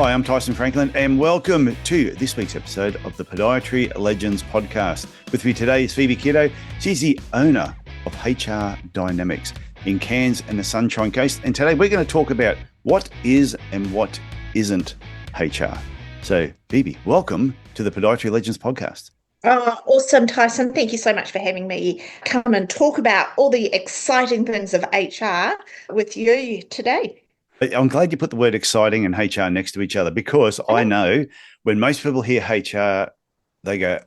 Hi, I'm Tyson Franklin, and welcome to this week's episode of the Podiatry Legends podcast. With me today is Phoebe Kitto. She's the owner of HR Dynamics in Cairns and the Sunshine Coast. And today we're going to talk about what is and what isn't HR. So, Phoebe, welcome to the Podiatry Legends podcast. Awesome, Tyson. Thank you so much for having me come and talk about all the exciting things of HR with you today. I'm glad you put the word exciting and HR next to each other, because I know when most people hear HR, they go,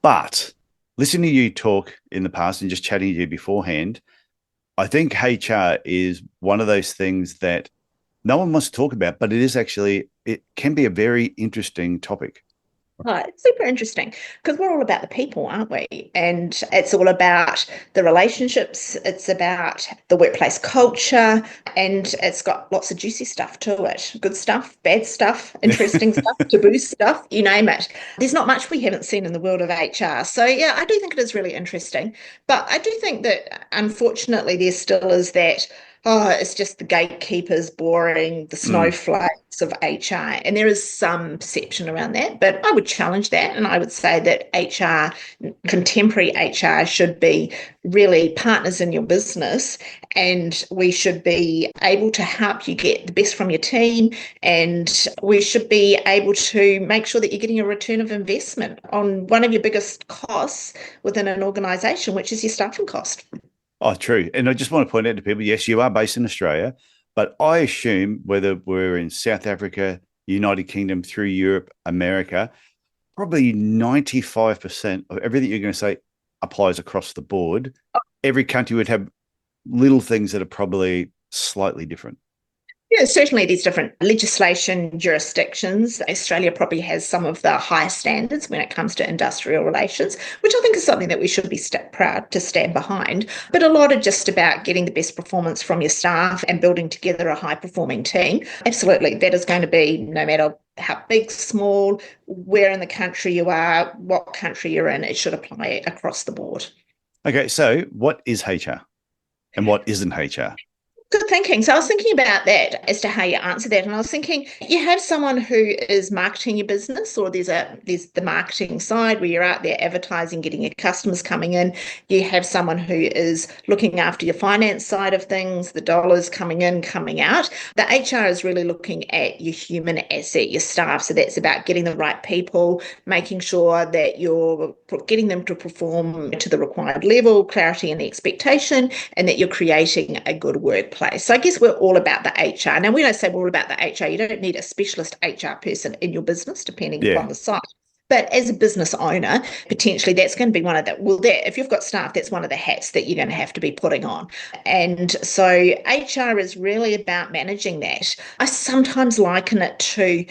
but listening to you talk in the past and just chatting to you beforehand, I think HR is one of those things that no one wants to talk about, but it can be a very interesting topic. Oh, it's super interesting because we're all about the people, aren't we? And it's all about the relationships. It's about the workplace culture, and it's got lots of juicy stuff to it. Good stuff, bad stuff, interesting stuff, taboo stuff, you name it. There's not much we haven't seen in the world of HR. So yeah, I do think it is really interesting. But I do think that unfortunately there still is that, it's just the gatekeepers, boring, the snowflakes of HR. And there is some perception around that, but I would challenge that. And I would say that HR, contemporary HR, should be really partners in your business. And we should be able to help you get the best from your team. And we should be able to make sure that you're getting a return of investment on one of your biggest costs within an organisation, which is your staffing cost. Oh, true. And I just want to point out to people, yes, you are based in Australia, but I assume whether we're in South Africa, United Kingdom, through Europe, America, probably 95% of everything you're going to say applies across the board. Every country would have little things that are probably slightly different. Yeah, certainly there's different legislation jurisdictions. Australia probably has some of the highest standards when it comes to industrial relations, which I think is something that we should be proud to stand behind. But a lot are just about getting the best performance from your staff and building together a high-performing team. Absolutely, that is going to be no matter how big, small, where in the country you are, what country you're in, it should apply across the board. Okay, so what is HR and what isn't HR? Good thinking. So I was thinking about that as to how you answer that. And I was thinking, you have someone who is marketing your business, or there's the marketing side where you're out there advertising, getting your customers coming in. You have someone who is looking after your finance side of things, the dollars coming in, coming out. The HR is really looking at your human asset, your staff. So that's about getting the right people, making sure that you're getting them to perform to the required level, clarity and expectation, and that you're creating a good workplace. So I guess we're all about the HR. Now, we don't say we're all about the HR. You don't need a specialist HR person in your business, depending upon the site. But as a business owner, potentially that's going to be one of if you've got staff, that's one of the hats that you're going to have to be putting on. And so HR is really about managing that. I sometimes liken it to,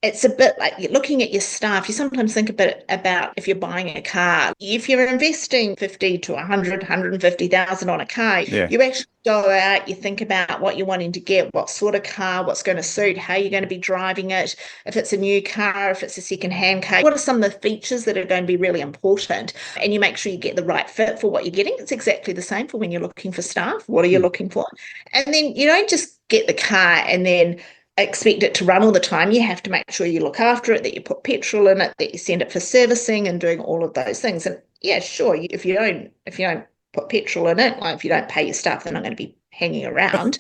it's a bit like you're looking at your staff. You sometimes think a bit about if you're buying a car. If you're investing 50 to 100, 150,000 on a car, you actually go out, you think about what you're wanting to get, what sort of car, what's going to suit, how you're going to be driving it, if it's a new car, if it's a second-hand car, what are some of the features that are going to be really important, and you make sure you get the right fit for what you're getting. It's exactly the same for when you're looking for staff. What are you looking for? And then you don't just get the car and then expect it to run all the time. You have to make sure you look after it, that you put petrol in it, that you send it for servicing and doing all of those things. And yeah, sure, if you don't put petrol in it, like if you don't pay your staff, they're not going to be hanging around.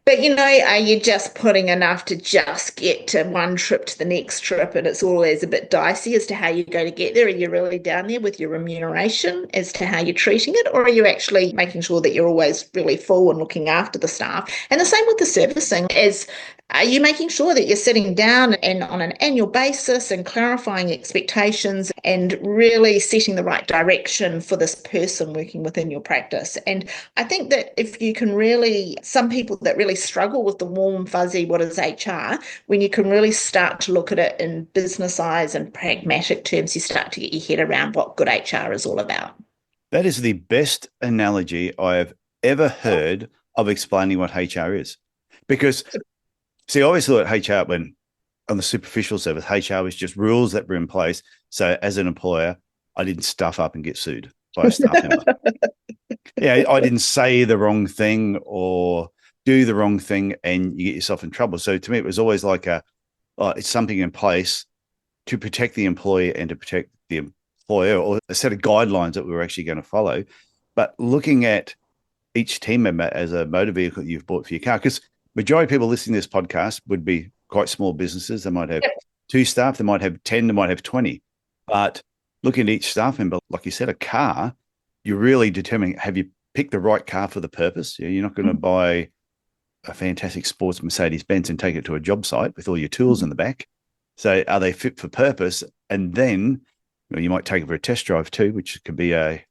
But, are you just putting enough to just get to one trip to the next trip? And it's always a bit dicey as to how you're going to get there. Are you really down there with your remuneration as to how you're treating it? Or are you actually making sure that you're always really full and looking after the staff? And the same with the servicing is, are you making sure that you're sitting down and on an annual basis and clarifying expectations and really setting the right direction for this person working within your practice? And I think that if you can some people that really struggle with the warm, fuzzy, what is HR, when you can really start to look at it in business eyes and pragmatic terms, you start to get your head around what good HR is all about. That is the best analogy I have ever heard of explaining what HR is. Because see, I always thought HR, when on the superficial surface, HR was just rules that were in place. So as an employer, I didn't stuff up and get sued by a staff member. I didn't say the wrong thing, or do the wrong thing and you get yourself in trouble. So to me, it was always like it's something in place to protect the employee and to protect the employer, or a set of guidelines that we were actually going to follow. But looking at each team member as a motor vehicle you've bought for your car, because majority of people listening to this podcast would be quite small businesses. They might have 2 staff, they might have 10, they might have 20. But looking at each staff member, like you said, a car, you're really determining, have you picked the right car for the purpose? You're not going to buy a fantastic sports Mercedes-Benz and take it to a job site with all your tools in the back. So are they fit for purpose? And then you might take it for a test drive too, which could be like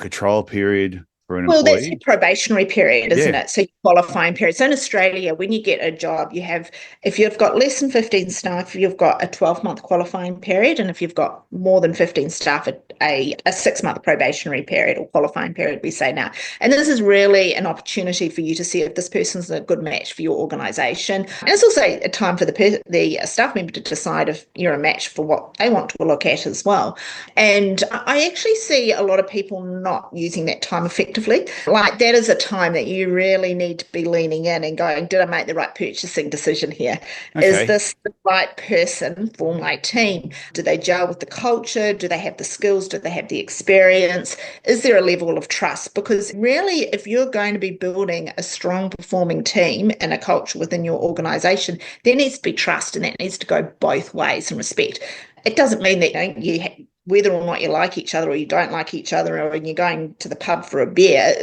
a trial period for an employee. Well, that's your probationary period, isn't it? So your qualifying period. So in Australia, when you get a job, if you've got less than 15 staff, you've got a 12-month qualifying period. And if you've got more than 15 staff, a 6-month probationary period or qualifying period, we say now. And this is really an opportunity for you to see if this person's a good match for your organisation. And it's also a time for the staff member to decide if you're a match for what they want to look at as well. And I actually see a lot of people not using that time effectively. Like that is a time that you really need to be leaning in and going, did I make the right purchasing decision here? Okay. Is this the right person for my team? Do they gel with the culture? Do they have the skills? Do they have the experience? Is there a level of trust? Because really, if you're going to be building a strong performing team and a culture within your organization, there needs to be trust, and that needs to go both ways and respect. It doesn't mean that whether or not you like each other or you don't like each other, or when you're going to the pub for a beer,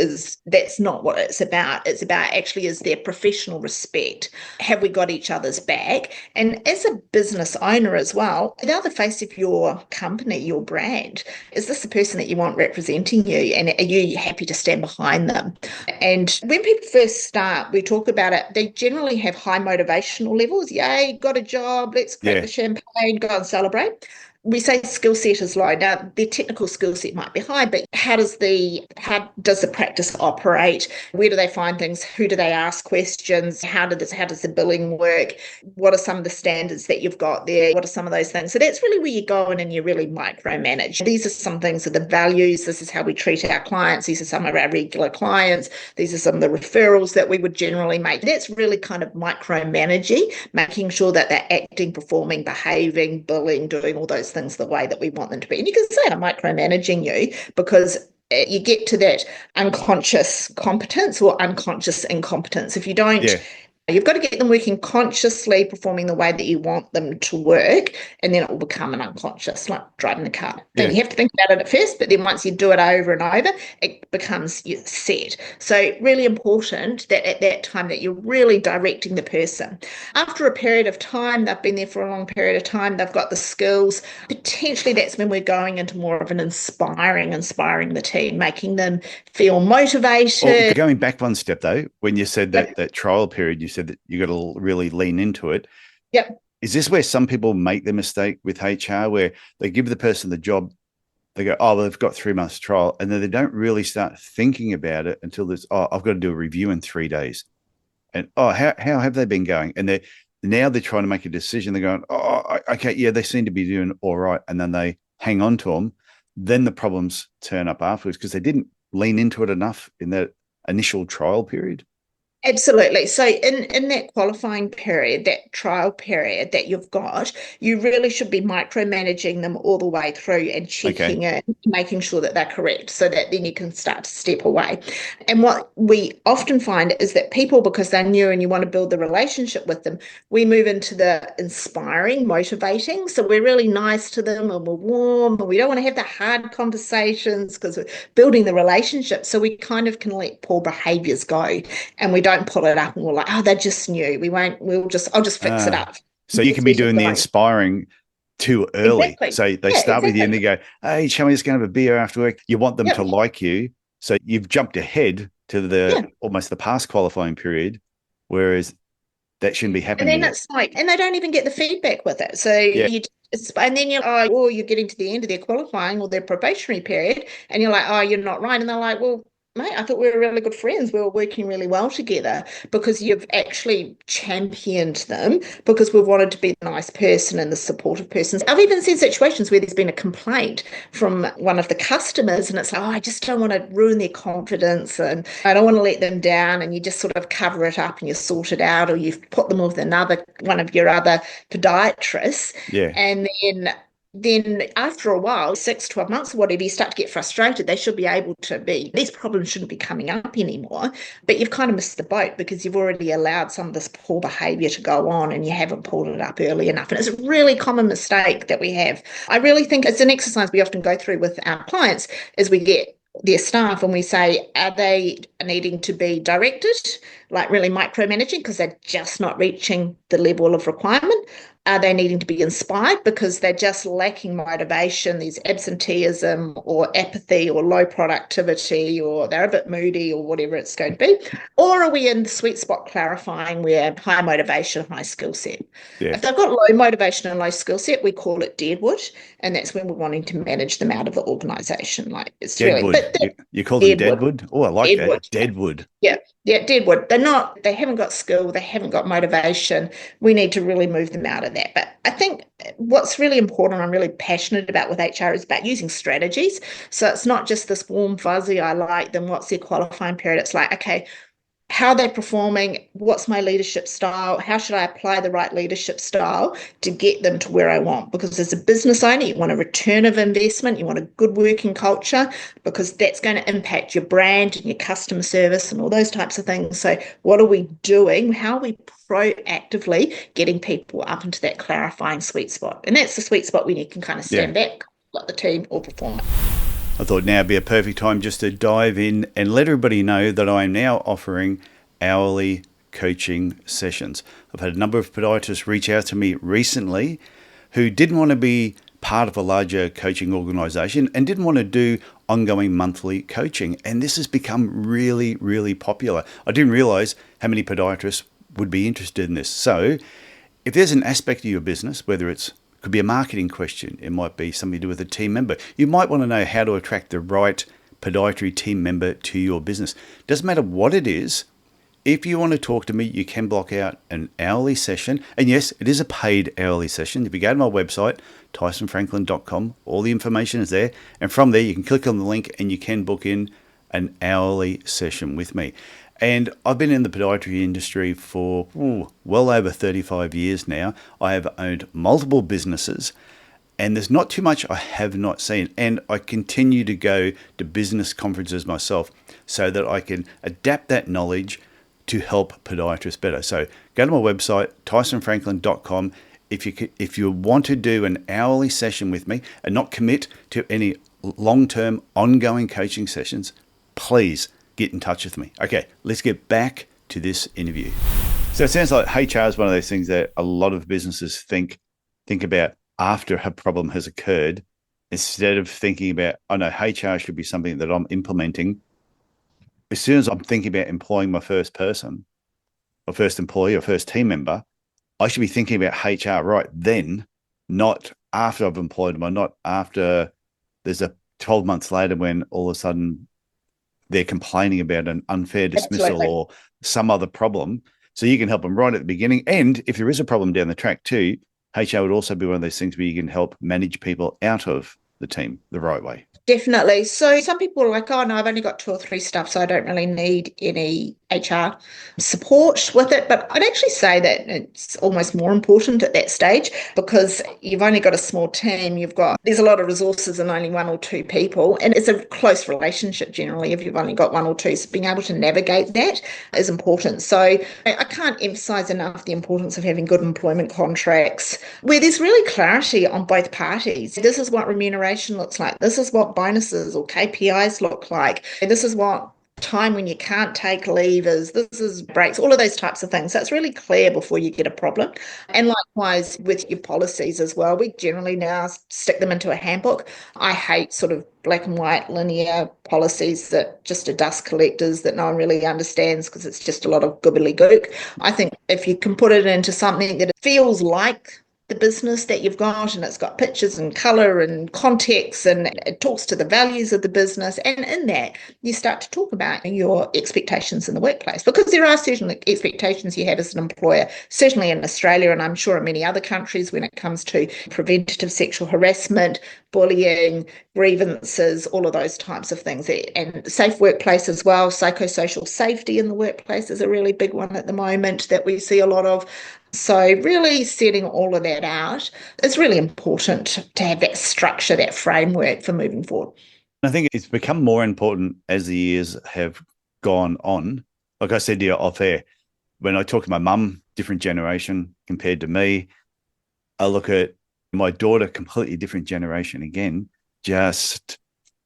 that's not what it's about. It's about actually, is there professional respect? Have we got each other's back? And as a business owner as well, they're the face of your company, your brand. Is this the person that you want representing you? And are you happy to stand behind them? And when people first start, we talk about it, they generally have high motivational levels. Yay, got a job, let's crack the champagne, go and celebrate. We say skill set is low. Now, their technical skill set might be high, but how does the practice operate? Where do they find things? Who do they ask questions? How does the billing work? What are some of the standards that you've got there? What are some of those things? So that's really where you go in and you really micromanage. These are some things of the values. This is how we treat our clients. These are some of our regular clients. These are some of the referrals that we would generally make. That's really kind of micromanaging, making sure that they're acting, performing, behaving, billing, doing all those things the way that we want them to be. And you can say I'm micromanaging you because you get to that unconscious competence or unconscious incompetence. If you don't, you've got to get them working consciously, performing the way that you want them to work, and then it will become an unconscious, like driving the car. Then you have to think about it at first, but then once you do it over and over, it becomes set. So really important that at that time that you're really directing the person. After a period of time, they've been there for a long period of time, they've got the skills, potentially that's when we're going into more of an inspiring the team, making them feel motivated. Well, going back one step though, when you said that trial period, you said that you got to really lean into it. Yep. Is this where some people make the mistake with HR, where they give the person the job, they go, oh, well, they've got 3 months trial, and then they don't really start thinking about it until there's, oh, I've got to do a review in 3 days. And, oh, how have they been going? And they're trying to make a decision. They're going, oh, okay, yeah, they seem to be doing all right. And then they hang on to them. Then the problems turn up afterwards because they didn't lean into it enough in that initial trial period. Absolutely. So in that qualifying period, that trial period that you've got, you really should be micromanaging them all the way through and checking in, making sure that they're correct so that then you can start to step away. And what we often find is that people, because they're new and you want to build the relationship with them, we move into the inspiring, motivating. So we're really nice to them and we're warm and we don't want to have the hard conversations because we're building the relationship. So we kind of can let poor behaviors go and we don't pull it up and we're like, oh, they're just new. I'll just fix it up. So you can be doing the inspiring too early. Exactly. So they start with you and they go, hey, shall we just go have a beer after work? You want them to like you. So you've jumped ahead to the almost the past qualifying period, whereas that shouldn't be happening. And then it's like, and they don't even get the feedback with it. So and then you're like, oh, you're getting to the end of their qualifying or their probationary period, and you're like, oh, you're not right. And they're like, well, mate, I thought we were really good friends. We were working really well together because you've actually championed them because we've wanted to be the nice person and the supportive person. I've even seen situations where there's been a complaint from one of the customers and it's like, oh, I just don't want to ruin their confidence and I don't want to let them down. And you just sort of cover it up and you sort it out, or you've put them with one of your other podiatrists. Yeah. And then after a while, 6, 12 months or whatever, you start to get frustrated. They should be able to these problems shouldn't be coming up anymore, but you've kind of missed the boat because you've already allowed some of this poor behavior to go on and you haven't pulled it up early enough. And it's a really common mistake that we have. I really think it's an exercise we often go through with our clients is we get their staff and we say, are they needing to be directed, like really micromanaging because they're just not reaching the level of requirement? Are they needing to be inspired because they're just lacking motivation? There's absenteeism or apathy or low productivity, or they're a bit moody or whatever it's going to be. Or are we in the sweet spot clarifying where high motivation, high skill set? Yeah. If they've got low motivation and low skill set, we call it deadwood. And that's when we're wanting to manage them out of the organisation. Like it's Deadwood. really, you call them deadwood? Oh, I like deadwood. that. Deadwood. Yeah, deadwood. They haven't got skill, they haven't got motivation. We need to really move them out of that. But I think what's really important, I'm really passionate about with HR, is about using strategies. So it's not just this warm, fuzzy, I like them, what's their qualifying period? It's like, okay, how are they performing? What's my leadership style? How should I apply the right leadership style to get them to where I want? Because as a business owner, you want a return of investment, you want a good working culture, because that's going to impact your brand and your customer service and all those types of things. So what are we doing? How are we proactively getting people up into that clarifying sweet spot? And that's the sweet spot when you can kind of stand back, like the team, or perform it. I thought now would be a perfect time just to dive in and let everybody know that I am now offering hourly coaching sessions. I've had a number of podiatrists reach out to me recently who didn't want to be part of a larger coaching organization and didn't want to do ongoing monthly coaching. And this has become really, really popular. I didn't realize how many podiatrists would be interested in this. So if there's an aspect of your business, whether it could be a marketing question, it might be something to do with a team member, you might want to know how to attract the right podiatry team member to your business. Doesn't matter what it is. If you want to talk to me, you can block out an hourly session. And yes, it is a paid hourly session. If you go to my website, tysonfranklin.com, all the information is there. And from there, you can click on the link and you can book in an hourly session with me. And I've been in the podiatry industry for well over 35 years now. I have owned multiple businesses, and there's not too much I have not seen. And I continue to go to business conferences myself so that I can adapt that knowledge to help podiatrists better. So go to my website, tysonfranklin.com. If you want to do an hourly session with me and not commit to any long-term ongoing coaching sessions, please get in touch with me. Okay, let's get back to this interview. So it sounds like HR is one of those things that a lot of businesses think about after a problem has occurred, instead of thinking about, oh no, HR should be something that I'm implementing. As soon as I'm thinking about employing my first person, or first employee, or first team member, I should be thinking about HR right then, not after I've employed them, or not after there's a 12 months later when all of a sudden they're complaining about an unfair dismissal or some other problem. So you can help them right at the beginning. And if there is a problem down the track too, HR would also be one of those things where you can help manage people out of the team the right way. Definitely. So some people are like, oh no, I've only got 2 or 3 staff, so I don't really need any HR support with it. But I'd actually say that it's almost more important at that stage, because you've only got a small team, there's a lot of resources and only 1 or 2 people, and it's a close relationship generally if you've only got 1 or 2. So being able to navigate that is important. So I can't emphasize enough the importance of having good employment contracts where there's really clarity on both parties. This is what remuneration looks like. This is what bonuses or KPIs look like. And this is what time when you can't take leave is. This is breaks, all of those types of things. So it's really clear before you get a problem. And likewise with your policies as well. We generally now stick them into a handbook. I hate sort of black and white linear policies that just are dust collectors that no one really understands, because it's just a lot of gobbledygook. I think if you can put it into something that it feels like the business that you've got, and it's got pictures and color and context, and it talks to the values of the business. And in that, you start to talk about your expectations in the workplace, because there are certain expectations you have as an employer, certainly in Australia, and I'm sure in many other countries, when it comes to preventative sexual harassment, bullying, grievances, all of those types of things. And safe workplace as well. Psychosocial safety in the workplace is a really big one at the moment that we see a lot of. So really setting all of that out, it's really important to have that structure, that framework for moving forward. I think it's become more important as the years have gone on. Like I said to you off air, when I talk to my mum, different generation compared to me, I look at my daughter, completely different generation again, just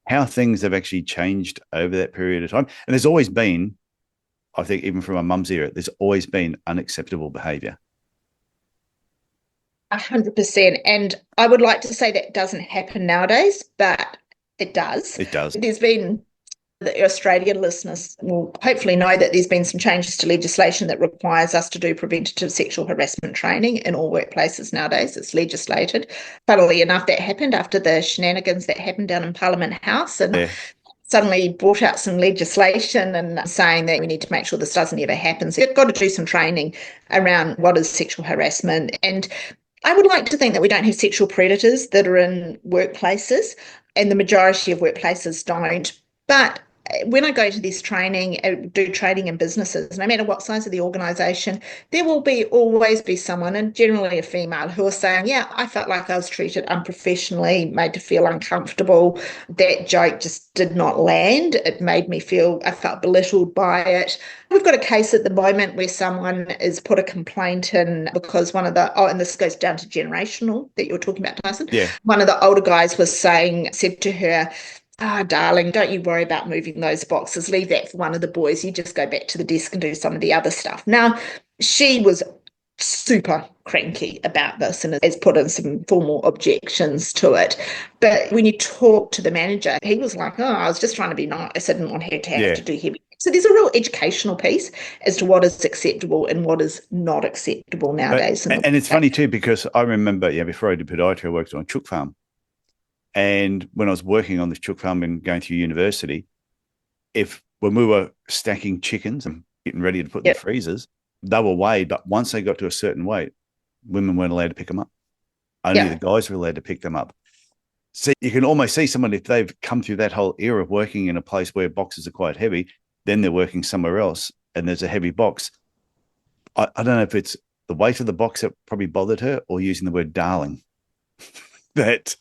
how things have actually changed over that period of time. And there's always been, I think, even from my mum's era, there's always been unacceptable behaviour. 100%. And I would like to say that doesn't happen nowadays, but it does. It does. There's been, the Australian listeners will hopefully know that there's been some changes to legislation that requires us to do preventative sexual harassment training in all workplaces nowadays. It's legislated. Funnily enough, that happened after the shenanigans that happened down in Parliament House, and suddenly brought out some legislation and saying that we need to make sure this doesn't ever happen. So you've got to do some training around what is sexual harassment. And I would like to think that we don't have sexual predators that are in workplaces, and the majority of workplaces don't. But when I go to this training, do training in businesses, no matter what size of the organisation, there will always be someone, and generally a female, who are saying, yeah, I felt like I was treated unprofessionally, made to feel uncomfortable. That joke just did not land. It made me feel, I felt belittled by it. We've got a case at the moment where someone has put a complaint in because one of the, and this goes down to generational that you were talking about, Tyson. Yeah. One of the older guys said to her, darling, don't you worry about moving those boxes. Leave that for one of the boys. You just go back to the desk and do some of the other stuff. Now, she was super cranky about this and has put in some formal objections to it. But when you talk to the manager, he was like, I was just trying to be nice. I didn't want her to have to do heavy. So there's a real educational piece as to what is acceptable and what is not acceptable nowadays. And it's funny too, because I remember, before I did podiatry, I worked on a chook farm. And when I was working on this chook farm and going through university, when we were stacking chickens and getting ready to put in the freezers, they were weighed, but once they got to a certain weight, women weren't allowed to pick them up. Only the guys were allowed to pick them up. So you can almost see someone, if they've come through that whole era of working in a place where boxes are quite heavy, then they're working somewhere else and there's a heavy box. I don't know if it's the weight of the box that probably bothered her, or using the word darling. That...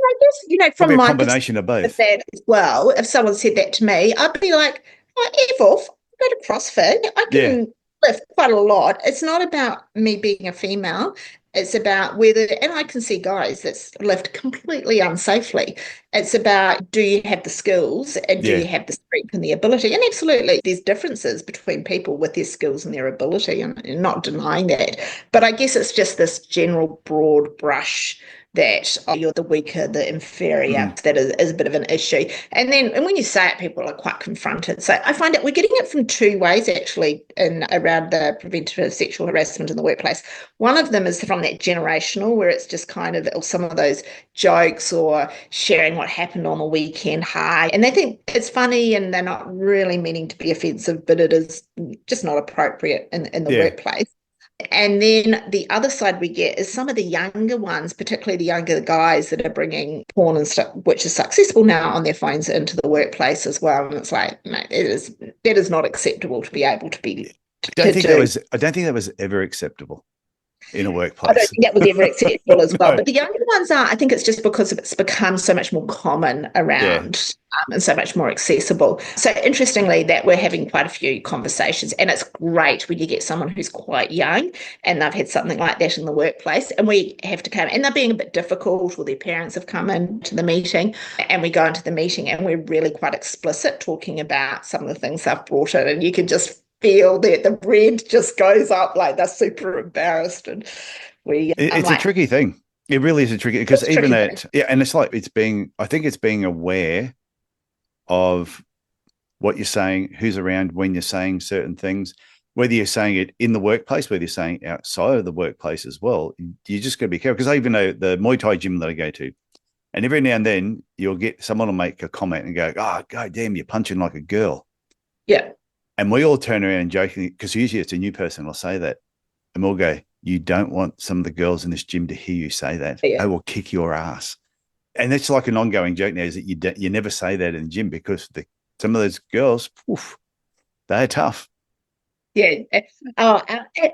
I guess, from my combination of both. That as well, if someone said that to me, I'd be like, F off, go to CrossFit. I can lift quite a lot. It's not about me being a female. It's about whether, and I can see guys that lift completely unsafely. It's about, do you have the skills and do you have the strength and the ability? And absolutely, there's differences between people with their skills and their ability, and not denying that. But I guess it's just this general broad brush that you're the weaker, the inferior, that is a bit of an issue. And when you say it, people are quite confronted. So I find that we're getting it from two ways, actually, around the preventative sexual harassment in the workplace. One of them is from that generational, where it's just kind of some of those jokes or sharing what happened on the weekend high. And they think it's funny and they're not really meaning to be offensive, but it is just not appropriate in the workplace. And then the other side we get is some of the younger ones, particularly the younger guys that are bringing porn and stuff, which is successful now, on their phones into the workplace as well. And it's like, no, that is not acceptable to be able to be. I don't think that was ever acceptable in a workplace. I don't think that was ever acceptable as well. No. But the younger ones are. I think it's just because it's become so much more common around and so much more accessible. So interestingly, that we're having quite a few conversations, and it's great when you get someone who's quite young and they've had something like that in the workplace, and we have to come, and they're being a bit difficult, or their parents have come into the meeting, and we go into the meeting and we're really quite explicit talking about some of the things they've brought in, and you can just feel that the red just goes up, like they're super embarrassed. And it's a tricky thing. It really is a tricky, because even that, and it's like, I think it's being aware of what you're saying, who's around when you're saying certain things. whether you're saying it in the workplace, whether you're saying outside of the workplace as well, you just got to be careful. Because I even know the Muay Thai gym that I go to, and every now and then you'll get someone will make a comment and go, "Oh, god damn, you're punching like a girl." Yeah. And we all turn around and jokingly, because usually it's a new person will say that, and we'll go, "You don't want some of the girls in this gym to hear you say that. Yeah. They will kick your ass." And that's like an ongoing joke now, is that you never say that in the gym, because some of those girls, they're tough. Yeah. Oh,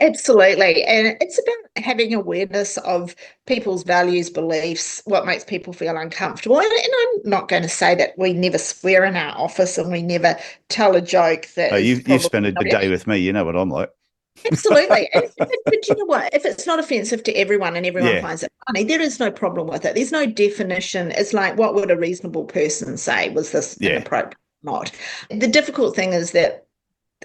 absolutely. And it's about having awareness of people's values, beliefs, what makes people feel uncomfortable. And I'm not going to say that we never swear in our office and we never tell a joke that Oh, is you've probably spent a not. day with me. You know what I'm like. Absolutely. But you know what? If it's not offensive to everyone and everyone Yeah, finds it funny, there is no problem with it. There's no definition. It's like, what would a reasonable person say? Was this yeah. inappropriate or not? The difficult thing is that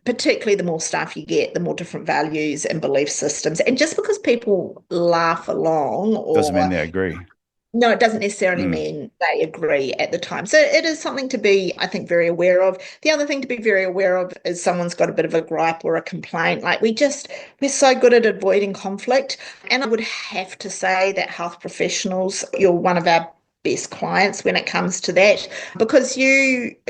particularly the more staff you get, the more different values and belief systems. And just because people laugh along Doesn't mean or they agree. no, it doesn't necessarily Mm, mean they agree at the time. So it is something to be, I think, very aware of. The other thing to be very aware of is someone's got a bit of a gripe or a complaint. Like we're so good at avoiding conflict. And I would have to say that health professionals, you're one of our best clients when it comes to that, because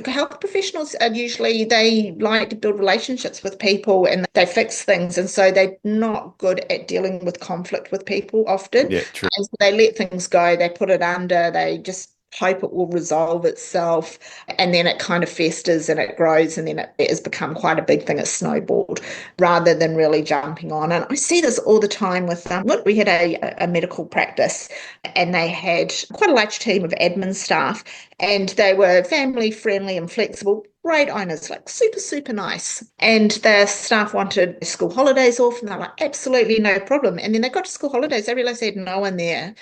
health professionals are usually, they like to build relationships with people and they fix things, and so they're not good at dealing with conflict with people often, yeah, true. and so they let things go, they put it under, they just hope it will resolve itself, and then it kind of festers and it grows, and then it has become quite a big thing. It's snowballed rather than really jumping on. And I see this all the time with we had a medical practice, and they had quite a large team of admin staff, and they were family friendly and flexible. Great owners, like super, super nice. And their staff wanted school holidays off, and they're like, absolutely no problem. And then they got to school holidays, they realized they had no one there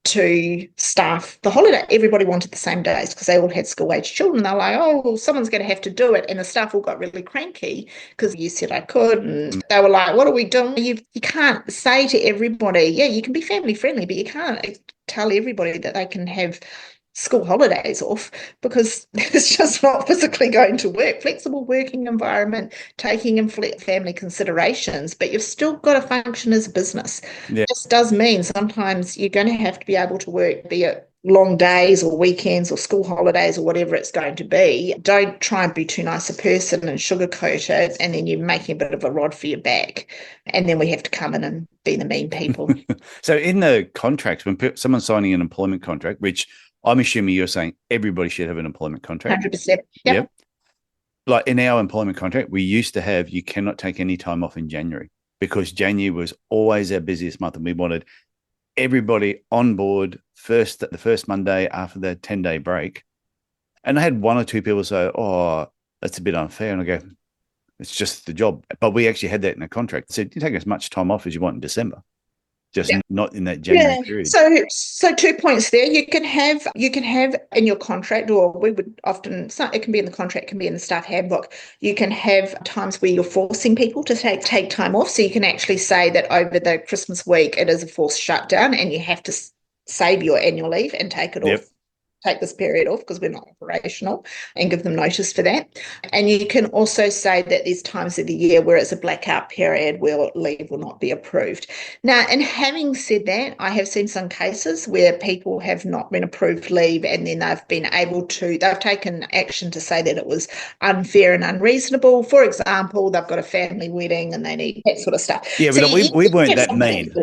to staff the holiday. Everybody wanted the same days because they all had school age children. They're like, oh, well, someone's going to have to do it. And the staff all got really cranky because you said I could. And they were like, what are we doing? You can't say to everybody, yeah, you can be family friendly, but you can't tell everybody that they can have school holidays off, because it's just not physically going to work. Flexible working environment, taking in family considerations, but you've still got to function as a business. Yeah, This does mean sometimes you're going to have to be able to work, be it long days or weekends or school holidays or whatever it's going to be. Don't try and be too nice a person and sugarcoat it, and then you're making a bit of a rod for your back. And then we have to come in and be the mean people. so in the contracts, when someone's signing an employment contract, which I'm assuming you're saying everybody should have an employment contract. 100%. Yep. Like in our employment contract, we used to have, you cannot take any time off in January, because January was always our busiest month, and we wanted everybody on board the first Monday after the 10-day break. And I had one or two people say, oh, that's a bit unfair. And I go, it's just the job. But we actually had that in a contract. It said, you take as much time off as you want in December, just not in that January period. So 2 points there. You can have in your contract, or we would often, it can be in the contract, can be in the staff handbook. You can have times where you're forcing people to take time off. So you can actually say that over the Christmas week it is a forced shutdown, and you have to save your annual leave and take it off. Take this period off because we're not operational, and give them notice for that. And you can also say that there's times of the year where it's a blackout period where leave will not be approved. Now, in having said that, I have seen some cases where people have not been approved leave, and then they've taken action to say that it was unfair and unreasonable. For example, they've got a family wedding and they need that sort of stuff. Yeah, so we weren't that mean.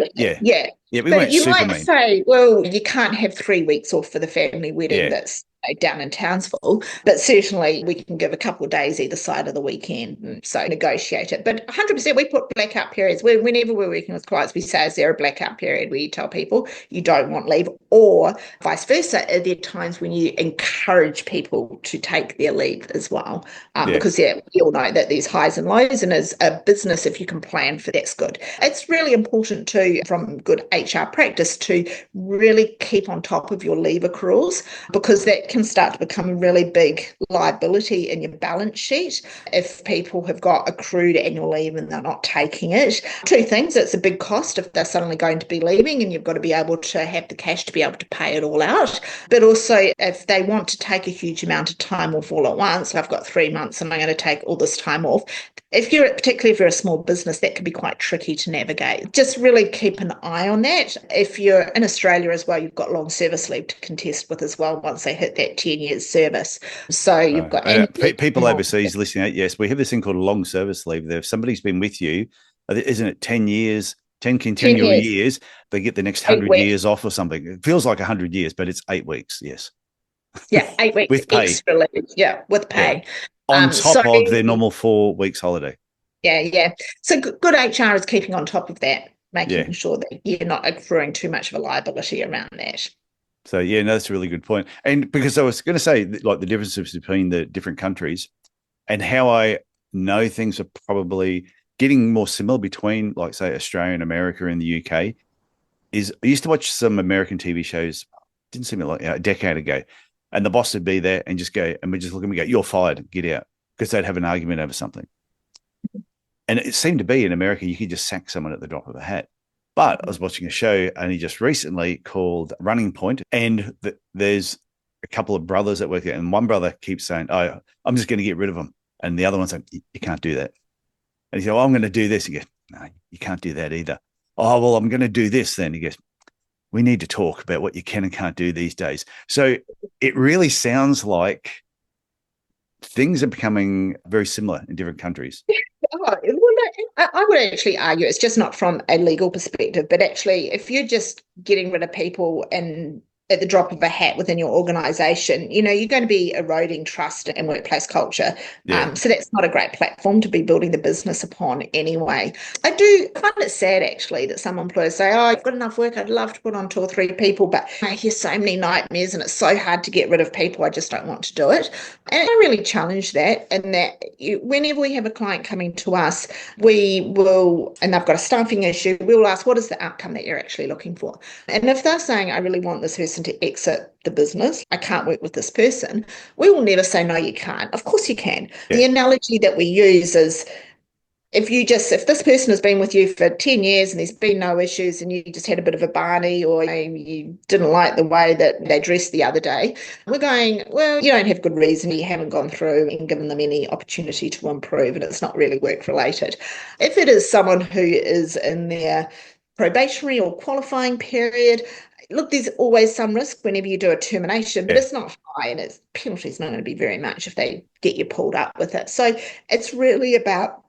Yeah, we weren't you super might mean. say, well, you can't have 3 weeks off for the family wedding that's down in Townsville, but certainly we can give a couple of days either side of the weekend, so negotiate it. But 100%, we put blackout periods. Whenever we're working with clients, we say, is there a blackout period where you tell people you don't want leave, or vice versa? Are there times when you encourage people to take their leave as well? Because we all know that there's highs and lows, and as a business, if you can plan for that's good. It's really important too, from good HR practice, to really keep on top of your leave accruals, because that can can start to become a really big liability in your balance sheet if people have got accrued annual leave and they're not taking it. Two things: it's a big cost if they're suddenly going to be leaving, and you've got to be able to have the cash to be able to pay it all out. But also, if they want to take a huge amount of time off all at once, I've got 3 months and I'm going to take all this time off. Particularly if you're a small business, that can be quite tricky to navigate. Just really keep an eye on that. If you're in Australia as well, you've got long service leave to contest with as well once they hit that 10 years service. So you've got people overseas listening out. Yes, we have this thing called long service leave. If somebody's been with you, isn't it 10 years, 10 continual years, they get the next 100 years off or something. It feels like 100 years, but it's 8 weeks. Yes. Yeah, 8 weeks with pay. Extra leave. Yeah, with pay. Yeah. On top of their normal 4 weeks holiday. Yeah. So good HR is keeping on top of that, making sure that you're not accruing too much of a liability around that. So, no, that's a really good point. And because I was going to say, like, the differences between the different countries and how I know things are probably getting more similar between, like, say, Australia and America and the UK is I used to watch some American TV shows, didn't seem like a decade ago. And the boss would be there and just go, and we just look at me and go, "You're fired, get out," because they'd have an argument over something. And it seemed to be in America, you could just sack someone at the drop of a hat. But I was watching a show only just recently called Running Point, and there's a couple of brothers that work there, and one brother keeps saying, "Oh, I'm just going to get rid of them," and the other one saying, "You can't do that." And he said, "Oh, I'm going to do this." He goes, "No, you can't do that either." "Oh, well, I'm going to do this then." He goes, "We need to talk about what you can and can't do these days." So it really sounds like things are becoming very similar in different countries. I would actually argue it's just not from a legal perspective, but actually, if you're just getting rid of people and at the drop of a hat within your organization, you're going to be eroding trust and workplace culture. Yeah. So that's not a great platform to be building the business upon anyway. I do find it sad, actually, that some employers say, "Oh, I've got enough work. I'd love to put on 2 or 3 people, but I hear so many nightmares and it's so hard to get rid of people. I just don't want to do it." And I really challenge that, and that whenever we have a client coming to us, we will, and they've got a staffing issue, we will ask, what is the outcome that you're actually looking for? And if they're saying, "I really want this person to exit the business, I can't work with this person," we will never say, "No, you can't." Of course you can. Yeah. The analogy that we use is, if this person has been with you for 10 years and there's been no issues and you just had a bit of a Barney, or you didn't like the way that they dressed the other day, we're going, "Well, you don't have good reason. You haven't gone through and given them any opportunity to improve, and it's not really work related." If it is someone who is in their probationary or qualifying period, look, there's always some risk whenever you do a termination, but it's not high, and its penalty is not going to be very much if they get you pulled up with it. So it's really about,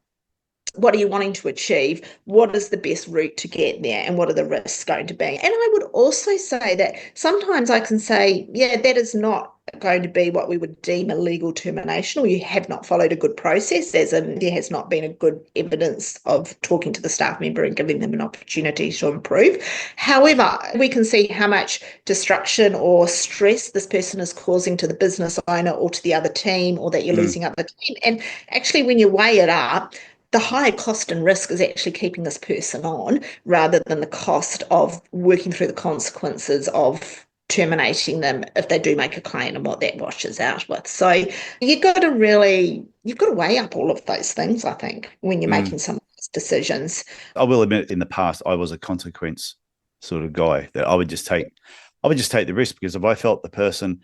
what are you wanting to achieve? What is the best route to get there? And what are the risks going to be? And I would also say that sometimes I can say, that is not going to be what we would deem a legal termination, or you have not followed a good process, as in there has not been a good evidence of talking to the staff member and giving them an opportunity to improve. However, we can see how much destruction or stress this person is causing to the business owner or to the other team, or that you're losing up the team. And actually, when you weigh it up, the higher cost and risk is actually keeping this person on, rather than the cost of working through the consequences of terminating them if they do make a claim, and what that washes out with. So you've got to weigh up all of those things, I think, when you're making some of those decisions. I will admit, in the past, I was a consequence sort of guy, that I would just take the risk, because if I felt the person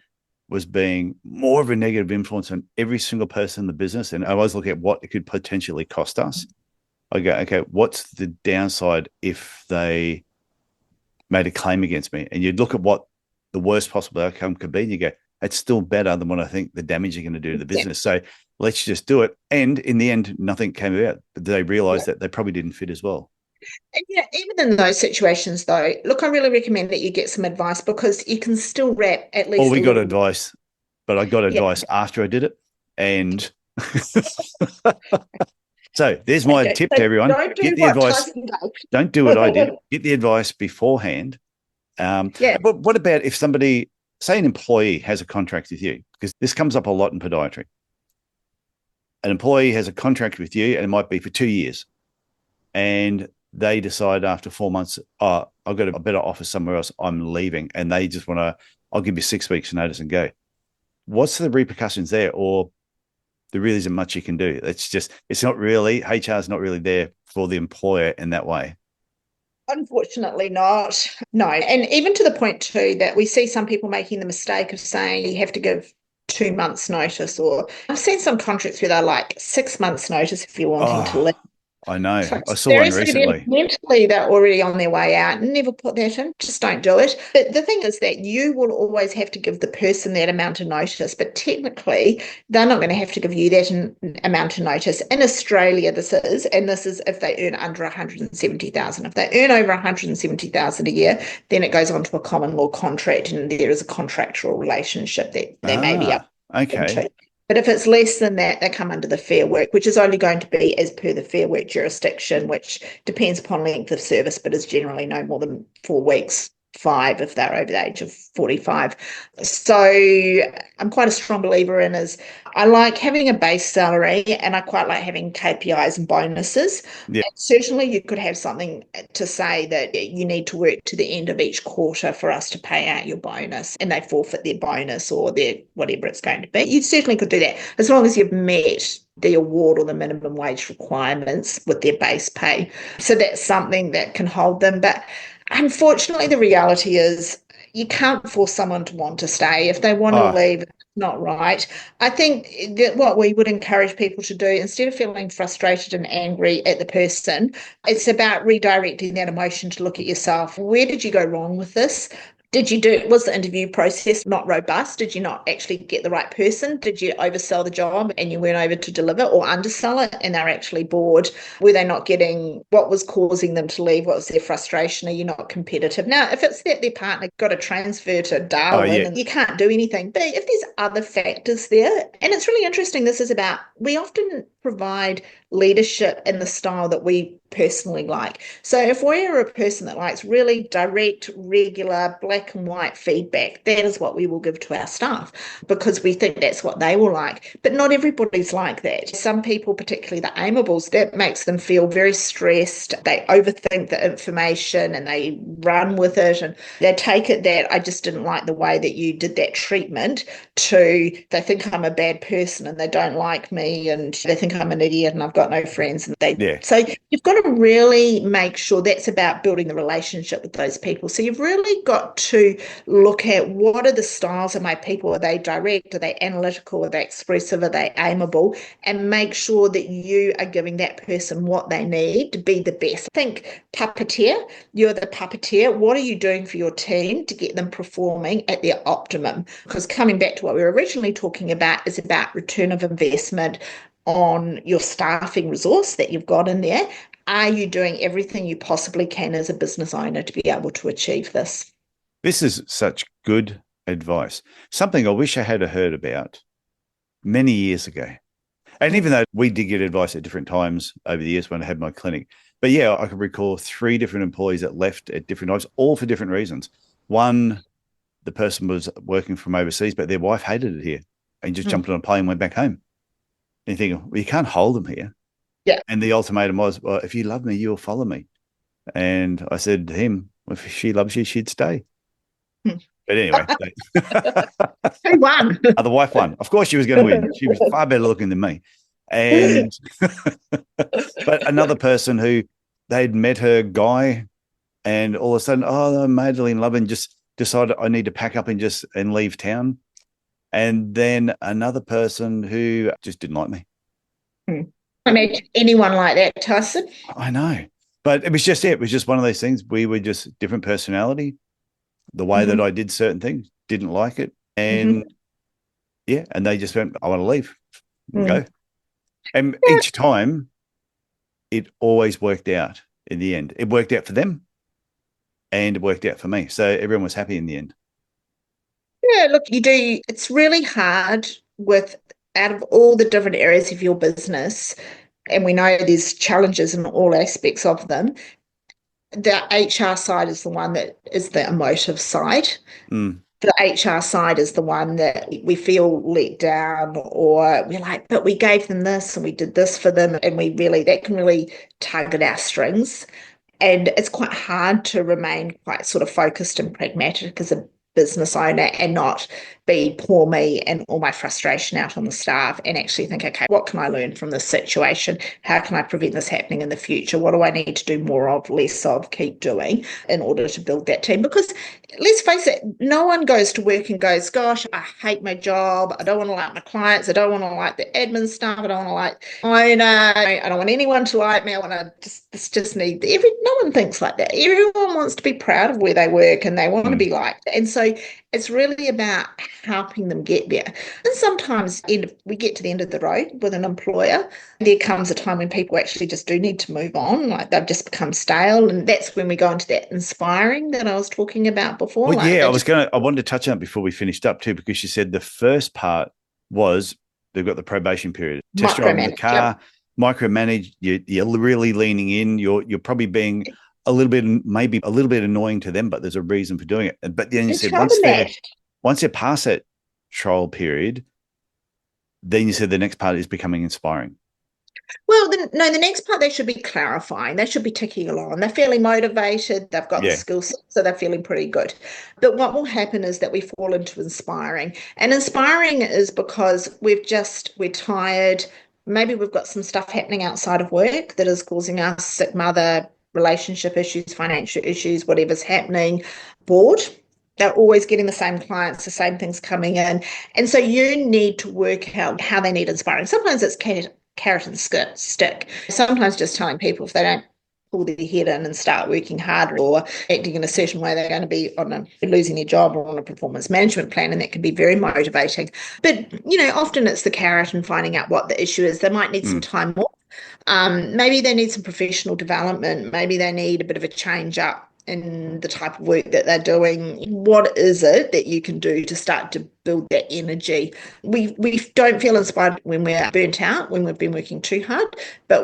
was being more of a negative influence on every single person in the business, and I always look at what it could potentially cost us, I go, okay, what's the downside if they made a claim against me? And you'd look at what the worst possible outcome could be, and you go, it's still better than what I think the damage you're going to do to the business. So let's just do it. And in the end, nothing came about. But they realized that they probably didn't fit as well. And even in those situations, though, look, I really recommend that you get some advice, because you can still wrap at least. Oh, we got advice, but I got advice after I did it. And so there's my tip to everyone. Get the advice. Don't do what I did. Get the advice beforehand. But what about if somebody, say an employee has a contract with you? Because this comes up a lot in podiatry. An employee has a contract with you, and it might be for 2 years. And they decide after 4 months, I've got a better offer somewhere else, I'm leaving. And they just want to, I'll give you 6 weeks notice and go. what's the repercussions there? Or there really isn't much you can do. It's not really, HR is not really there for the employer in that way. Unfortunately not. No. And even to the point too that we see some people making the mistake of saying you have to give 2 months notice, or I've seen some contracts where they're like 6 months notice if you're wanting to leave. Oh, I know. So I saw one seriously, recently. mentally they're already on their way out. Never put that in. Just don't do it. But the thing is that you will always have to give the person that amount of notice. But technically, they're not going to have to give you that amount of notice. In Australia, this is if they earn under 170,000. If they earn over 170,000 a year, then it goes on to a common law contract, and there is a contractual relationship that they may be up Okay. into. But if it's less than that, they come under the Fair Work, which is only going to be as per the Fair Work jurisdiction, which depends upon length of service, but is generally no more than 4 weeks, 5 if they're over the age of 45. So I'm quite a strong believer in is I like having a base salary, and I quite like having KPIs and bonuses. Yeah. And certainly you could have something to say that you need to work to the end of each quarter for us to pay out your bonus, and they forfeit their bonus or their whatever it's going to be. You certainly could do that as long as you've met the award or the minimum wage requirements with their base pay. So that's something that can hold them. But unfortunately, the reality is you can't force someone to want to stay. If they want to Oh, leave, it's not right. I think that what we would encourage people to do, instead of feeling frustrated and angry at the person, it's about redirecting that emotion to look at yourself. Where did you go wrong with this? Was the interview process not robust? Did you not actually get the right person? Did you oversell the job and you weren't able to deliver, or undersell it and they're actually bored? Were they not getting what was causing them to leave? What was their frustration? Are you not competitive? Now, if it's that their partner got a transfer to Darwin yeah. and you can't do anything, but if there's other factors there, and it's really interesting, this is about, we often provide leadership in the style that we personally like. So if we're a person that likes really direct, regular, black and white feedback, that is what we will give to our staff because we think that's what they will like. But not everybody's like that. Some people, particularly the aimables, that makes them feel very stressed. They overthink the information and they run with it, and they take it that I just didn't like the way that you did that treatment, to they think I'm a bad person and they don't like me and they think I'm an idiot and I've got no friends. Yeah. So you've got to really make sure that's about building the relationship with those people. So you've really got to look at what are the styles of my people. Are they direct? Are they analytical? Are they expressive? Are they amiable? And make sure that you are giving that person what they need to be the best. Think puppeteer. You're the puppeteer. What are you doing for your team to get them performing at their optimum? Because coming back to what we were originally talking about is about return of investment on your staffing resource that you've got in there. Are you doing everything you possibly can as a business owner to be able to achieve this? This is such good advice. Something I wish I had heard about many years ago. And even though we did get advice at different times over the years when I had my clinic, but yeah, I could recall 3 different employees that left at different times, all for different reasons. One, the person was working from overseas, but their wife hated it here and just jumped on a plane and went back home. And you think, well, you can't hold them here. Yeah. And the ultimatum was, well, if you love me, you'll follow me. And I said to him, well, if she loves you, she'd stay. But anyway, Who won? the wife won. Of course, she was going to win. She was far better looking than me. And but another person who they'd met her guy, and all of a sudden, oh, I'm madly in love, and just decided I need to pack up and leave town. And then another person who just didn't like me. Imagine anyone like that, Tyson. I know, but it was just it. It was just one of those things. We were just different personality. The way that I did certain things, didn't like it, and yeah, and they just went, I want to leave, go. And each time, it always worked out in the end. It worked out for them, and it worked out for me. So everyone was happy in the end. Yeah, look, you do. It's really hard with out of all the different areas of your business, and we know there's challenges in all aspects of them. The HR side is the one that is the emotive side. The HR side is the one that we feel let down, or we're like, but we gave them this and we did this for them, and that can really tug at our strings. And it's quite hard to remain quite sort of focused and pragmatic as a business owner and not be poor me and all my frustration out on the staff and actually think, okay, what can I learn from this situation? How can I prevent this happening in the future? What do I need to do more of, less of, keep doing in order to build that team? Because let's face it, no one goes to work and goes, gosh, I hate my job. I don't want to like my clients. I don't want to like the admin staff. I don't want to like owner. I don't want anyone to like me. I want to just need no one thinks like that. Everyone wants to be proud of where they work and they want to be liked. And so it's really about helping them get there. And sometimes we get to the end of the road with an employer. There comes a time when people actually just do need to move on, like they've just become stale. And that's when we go into that inspiring that I was talking about before. Well, like yeah, I wanted to touch on it before we finished up too, because you said the first part was they've got the probation period. Test drive in the car, micromanage, you're really leaning in, you're probably being a little bit, maybe a little bit annoying to them, but there's a reason for doing it. But then you said once they're past that trial period, then you said the next part is becoming inspiring. Well, the next part, they should be clarifying. They should be ticking along. They're feeling motivated. They've got the skill set, so they're feeling pretty good. But what will happen is that we fall into inspiring. And inspiring is because we're tired. Maybe we've got some stuff happening outside of work that is causing us sick mother, relationship issues, financial issues, whatever's happening, bored. They're always getting the same clients, the same things coming in. And so you need to work out how they need inspiring. Sometimes it's carrot and stick. Sometimes just telling people if they don't pull their head in and start working harder or acting in a certain way, they're going to be losing their job or on a performance management plan, and that can be very motivating. But, often it's the carrot and finding out what the issue is. They might need some time off. Maybe they need some professional development. Maybe they need a bit of a change up in the type of work that they're doing. What is it that you can do to start to build that energy? We don't feel inspired when we're burnt out, when we've been working too hard, but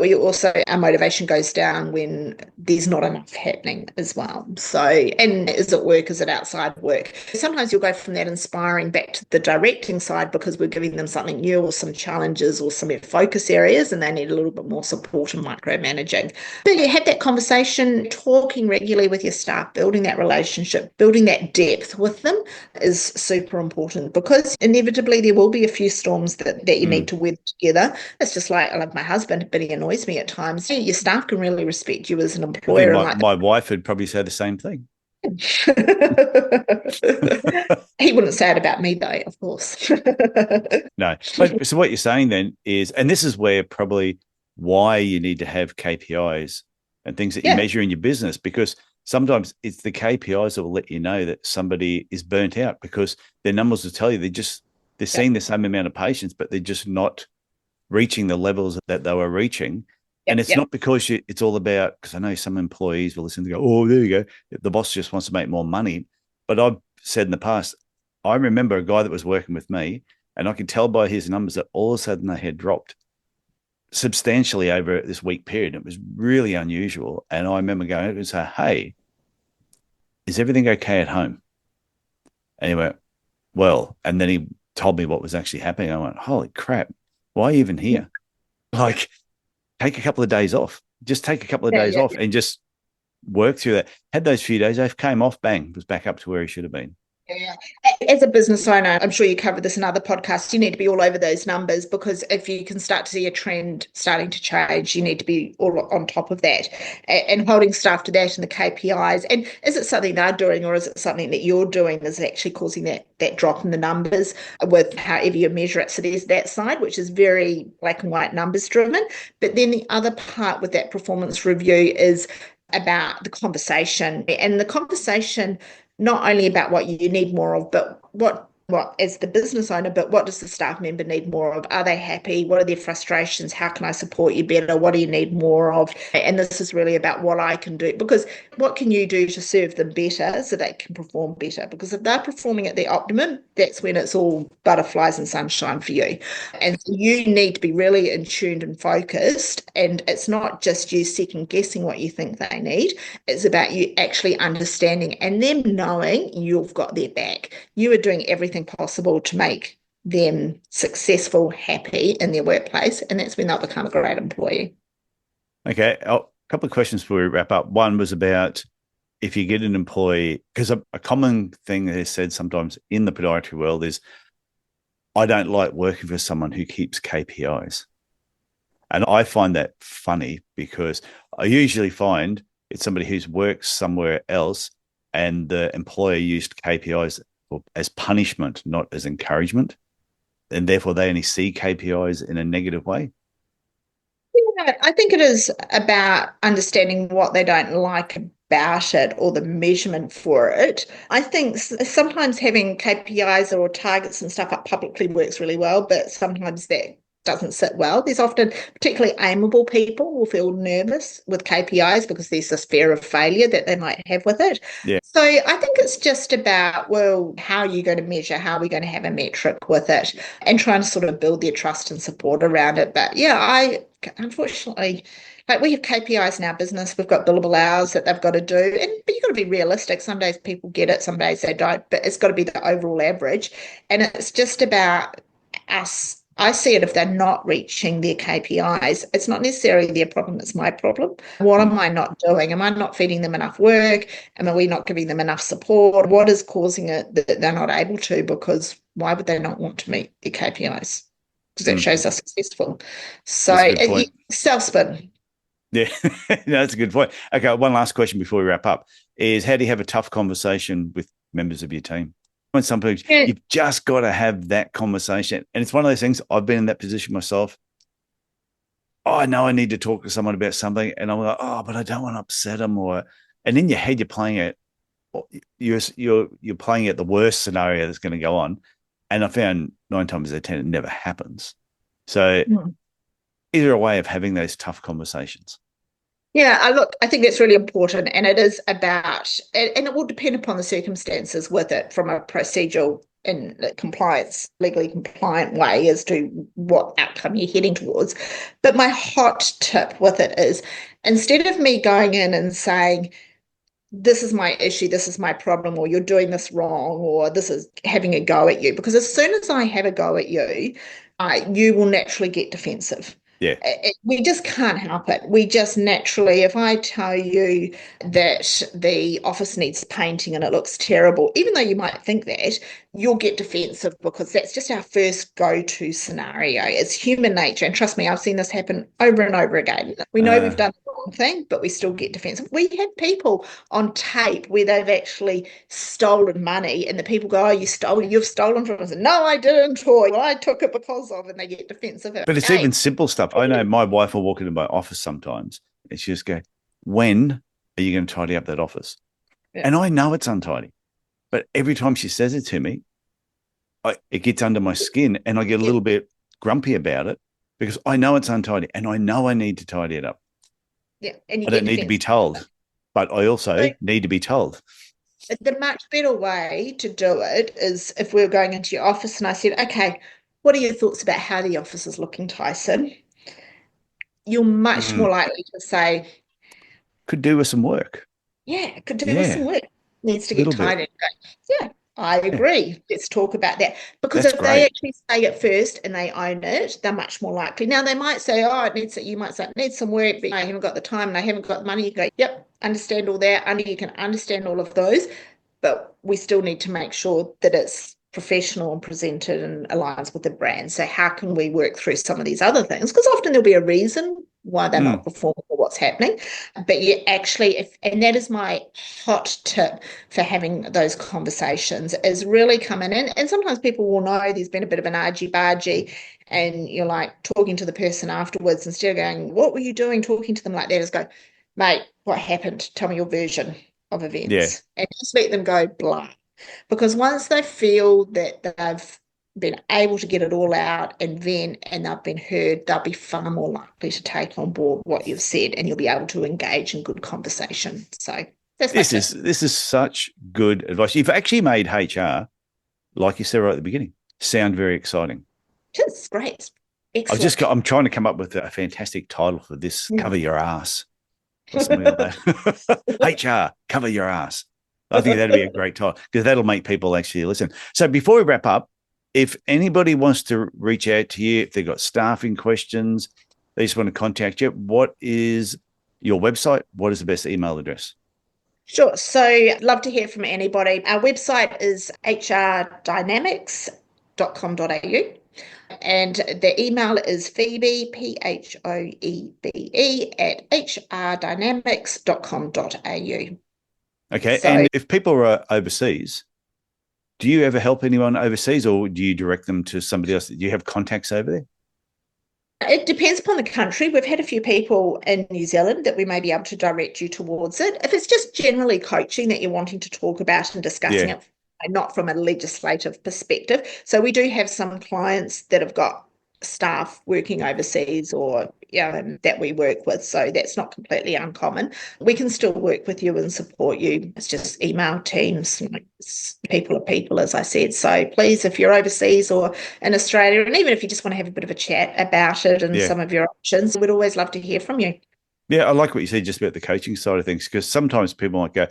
our motivation goes down when there's not enough happening as well. So, and is it work? Is it outside work? Sometimes you'll go from that inspiring back to the directing side because we're giving them something new or some challenges or some focus areas, and they need a little bit more support and micromanaging. But you have that conversation, talking regularly with your staff, building that relationship, building that depth with them is super important, because inevitably there will be a few storms that you need to weather together. It's just like I love my husband, but he annoys me at times. Your staff can really respect you as an employer. My wife would probably say the same thing. He wouldn't say it about me, though, of course. No. So what you're saying then is, and this is where probably why you need to have KPIs and things that you measure in your business, because sometimes it's the KPIs that will let you know that somebody is burnt out, because their numbers will tell you they're seeing the same amount of patients, but they're just not reaching the levels that they were reaching. And it's not because it's all about, because I know some employees will listen to go, oh, there you go, the boss just wants to make more money. But I've said in the past, I remember a guy that was working with me, and I could tell by his numbers that all of a sudden they had dropped substantially over this week period. It was really unusual. And I remember going and say, hey, is everything okay at home? And he went, well, and then he told me what was actually happening. I went, holy crap, why are you even here? Like, take a couple of days off. Just take a couple of days off and just work through that. Had those few days off, came off, bang, was back up to where he should have been. Yeah. As a business owner, I'm sure you covered this in other podcasts, you need to be all over those numbers, because if you can start to see a trend starting to change, you need to be all on top of that and holding staff to that and the KPIs. And is it something they're doing, or is it something that you're doing that's actually causing that drop in the numbers with however you measure it? So there's that side, which is very black and white numbers driven. But then the other part with that performance review is about the conversation, and the conversation not only about what you need more of, but what as the business owner, but what does the staff member need more of? Are they happy? What are their frustrations? How can I support you better? What do you need more of? And this is really about what I can do, because what can you do to serve them better so they can perform better? Because if they're performing at their optimum, that's when it's all butterflies and sunshine for you. And so you need to be really in tuned and focused. And it's not just you second guessing what you think they need. It's about you actually understanding and them knowing you've got their back. You are doing everything possible to make them successful, happy in their workplace, and that's when they'll become a great employee. Okay, a couple of questions before we wrap up. One was about if you get an employee, because a common thing that is said sometimes in the podiatry world is, I don't like working for someone who keeps KPIs. And I find that funny because I usually find it's somebody who's worked somewhere else and the employer used KPIs as punishment, not as encouragement. And therefore they only see KPIs in a negative way. Yeah, I think it is about understanding what they don't like about it or the measurement for it. I think sometimes having KPIs or targets and stuff up publicly works really well, but sometimes that doesn't sit well. There's often, particularly amiable people will feel nervous with KPIs because there's this fear of failure that they might have with it. Yeah. So I think it's just about, well, how are you going to measure? How are we going to have a metric with it? And trying to sort of build their trust and support around it. But yeah, unfortunately, like we have KPIs in our business, we've got billable hours that they've got to do, but you've got to be realistic. Some days people get it, some days they don't, but it's got to be the overall average. And it's just about us. I see it if they're not reaching their KPIs, it's not necessarily their problem, it's my problem. What am I not doing? Am I not feeding them enough work? Are we not giving them enough support? What is causing it that they're not able to? Because why would they not want to meet their KPIs? Because that shows they're successful. So self-spin. Yeah, no, that's a good point. Okay, one last question before we wrap up is, how do you have a tough conversation with members of your team? When sometimes you've just got to have that conversation. And it's one of those things, I've been in that position myself. Oh, I know I need to talk to someone about something. And I'm like, oh, but I don't want to upset them. And in your head, you're playing it. You're playing it the worst scenario that's going to go on. And I found 9 times out of 10, it never happens. So is there a way of having those tough conversations? Yeah, I think that's really important. And it is about, and it will depend upon the circumstances with it from a procedural and compliance, legally compliant way as to what outcome you're heading towards. But my hot tip with it is, instead of me going in and saying, this is my issue, this is my problem, or you're doing this wrong, or this is having a go at you, because as soon as I have a go at you, you will naturally get defensive. Yeah. We just can't help it. We just naturally, if I tell you that the office needs painting and it looks terrible, even though you might think that, you'll get defensive because that's just our first go-to scenario. It's human nature. And trust me, I've seen this happen over and over again. We know we've done the wrong thing, but we still get defensive. We have people on tape where they've actually stolen money and the people go, oh, you've stolen from us. No, I didn't. Or I took it because of, and they get defensive. But it's even simple stuff. I know my wife will walk into my office sometimes and she just go, when are you going to tidy up that office? Yeah. And I know it's untidy. But every time she says it to me, it gets under my skin and I get a little bit grumpy about it because I know it's untidy and I know I need to tidy it up. Yeah, and I don't need to be told, but I also need to be told. The much better way to do it is if we were going into your office and I said, okay, what are your thoughts about how the office is looking, Tyson? You're much more likely to say, could do with some work. Yeah, could do with some work. Needs to get tidied. Yeah, I agree. Let's talk about that. Because if they actually say it first and they own it, they're much more likely. Now, they might say, you might say, it needs some work, but I haven't got the time and I haven't got the money. You go, yep, understand all that. You can understand all of those, but we still need to make sure that it's professional and presented and aligns with the brand. So how can we work through some of these other things? Because often there'll be a reason why they're not performing or what's happening. But you actually, and that is my hot tip for having those conversations, is really coming in. And sometimes people will know there's been a bit of an argy-bargy and you're like talking to the person afterwards, instead of going, what were you doing talking to them like that, is go, mate, what happened? Tell me your version of events. Yeah. And just let them go blah. Because once they feel that they've been able to get it all out and they've been heard, they'll be far more likely to take on board what you've said, and you'll be able to engage in good conversation. So this is such good advice. You've actually made HR, like you said right at the beginning, sound very exciting. It's great. Excellent. I'm trying to come up with a fantastic title for this. Cover your ass. Or something like that. HR, cover your ass. I think that'd be a great title because that'll make people actually listen. So before we wrap up, if anybody wants to reach out to you, if they've got staffing questions, they just want to contact you, what is your website? What is the best email address? Sure. So love to hear from anybody. Our website is hrdynamics.com.au. And the email is Phoebe, Phoebe, at hrdynamics.com.au. Okay. So And if people are overseas, do you ever help anyone overseas, or do you direct them to somebody else? Do you have contacts over there? it depends upon the country. We've had a few people in New Zealand that we may be able to direct you towards it. If it's just generally coaching that you're wanting to talk about and discussing Yeah. it, not from a legislative perspective. So we do have some clients that have got staff working overseas or that we work with. So that's not completely uncommon. We can still work with you and support you. It's just email teams, like people are people, as I said. So please, if you're overseas or in Australia, and even if you just want to have a bit of a chat about it and Yeah. some of your options, we'd always love to hear from you. Yeah. I like what you said just about the coaching side of things, because sometimes people might go,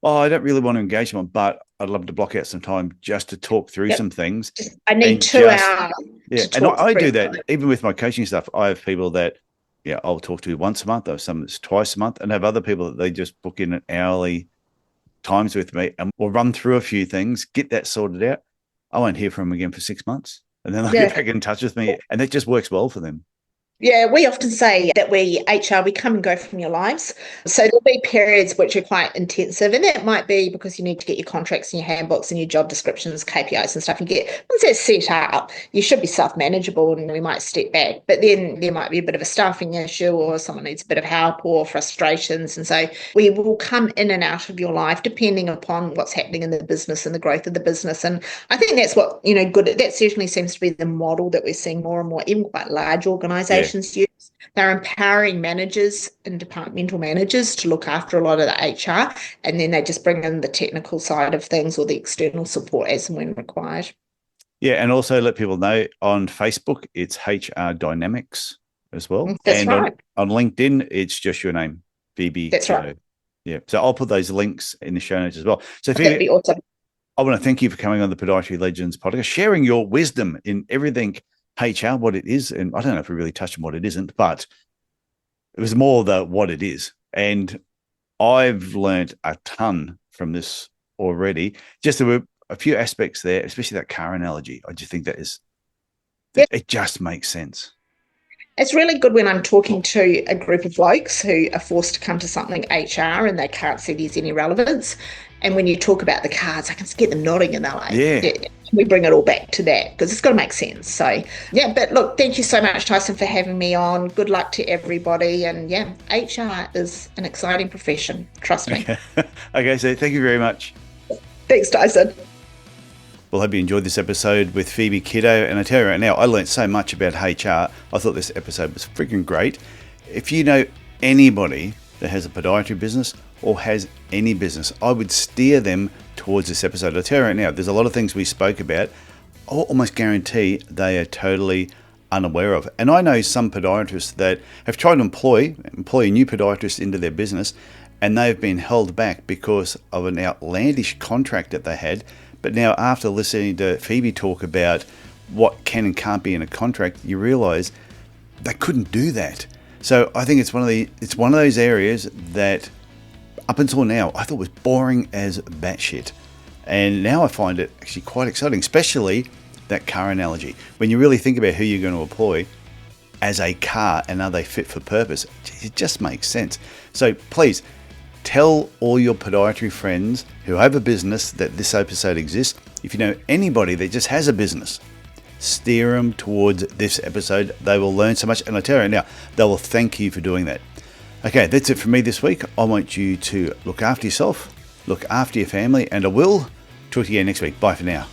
oh, I don't really want to engage them, but I'd love to block out some time just to talk through Yep. some things. I need And 2 hours yeah, to and talk I through do that something. even with my coaching stuff. I have people that, yeah, I'll talk to once a month, or some it's twice a month, and have other people that they just book in an hourly times with me, and we'll run through a few things, get that sorted out. I won't hear from them again for 6 months, and then they'll Yeah. get back in touch with me, and that just works well for them. Yeah, we often say that we come and go from your lives. So there'll be periods which are quite intensive, and that might be because you need to get your contracts and your handbooks and your job descriptions, KPIs and stuff. Once that's set up, you should be self-manageable and we might step back. But then there might be a bit of a staffing issue or someone needs a bit of help or frustrations. And so we will come in and out of your life depending upon what's happening in the business and the growth of the business. And I think that's what, that certainly seems to be the model that we're seeing more and more, even quite large organizations Yeah. use. They're empowering managers and departmental managers to look after a lot of the HR, and then they just bring in the technical side of things or the external support as and when required. Yeah, and also let people know on Facebook, it's HR Dynamics as well. That's And right. on LinkedIn, it's just your name, Phoebe That's Kitto. right. Yeah. So I'll put those links in the show notes as well. So That'd Phoebe, be awesome. I want to thank you for coming on the Podiatry Legends podcast, sharing your wisdom in everything HR, what it is. And I don't know if we really touched on what it isn't, but it was more the what it is. And I've learned a ton from this already. Just there were a few aspects there, especially that car analogy. I just think it just makes sense. It's really good when I'm talking to a group of blokes who are forced to come to something HR and they can't see there's any relevance. And when you talk about the cars, I can get them nodding and they're like, Yeah. we bring it all back to that because it's got to make sense. So, yeah, but look, thank you so much, Tyson, for having me on. Good luck to everybody. And yeah, HR is an exciting profession. Trust me. Okay, so thank you very much. Thanks, Tyson. Well, hope you enjoyed this episode with Phoebe Kitto. And I tell you right now, I learned so much about HR. I thought this episode was freaking great. If you know anybody that has a podiatry business or has any business, I would steer them towards this episode. I tell you right now, there's a lot of things we spoke about. I almost guarantee they are totally unaware of. And I know some podiatrists that have tried to employ a new podiatrist into their business, and they've been held back because of an outlandish contract that they had. But now, after listening to Phoebe talk about what can and can't be in a contract, you realise they couldn't do that. So I think it's one of those areas that up until now I thought was boring as batshit, and now I find it actually quite exciting, especially that car analogy. When you really think about who you're going to employ as a car and are they fit for purpose, it just makes sense. So please tell all your podiatry friends who have a business that this episode exists. If you know anybody that just has a business, steer them towards this episode. They will learn so much, and I tell you now, they will thank you for doing that. Okay, that's it for me this week. I want you to look after yourself, look after your family, and I will talk to you again next week. Bye for now.